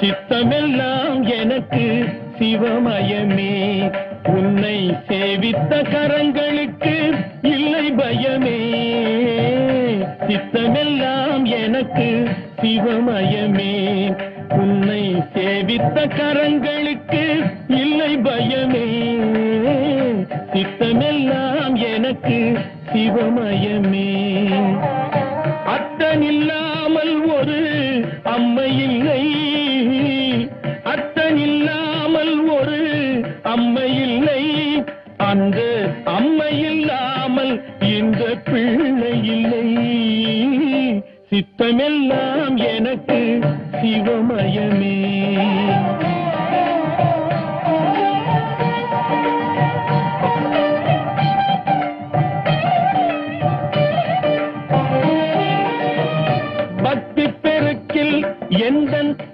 சித்தமெல்லாம் எனக்கு சிவமயமே. உன்னை சேவித்த கரங்களுக்கு இல்லை பயமே. சித்தமெல்லாம் எனக்கு சிவமயமே. உன்னை சேவித்த கரங்களுக்கு இல்லை பயமே. சித்தமெல்லாம் எனக்கு சிவமயமே. அத்தனில்லாமல் ஒரு அம்மை இல்லை. அத்தனில்லாமல் ஒரு அம்மை இல்லை. அந்த அம்மை இல்லாமல் இந்த பிள்ளை இல்லை. சித்தமெல்லாம் எனக்கு சிவமயமே.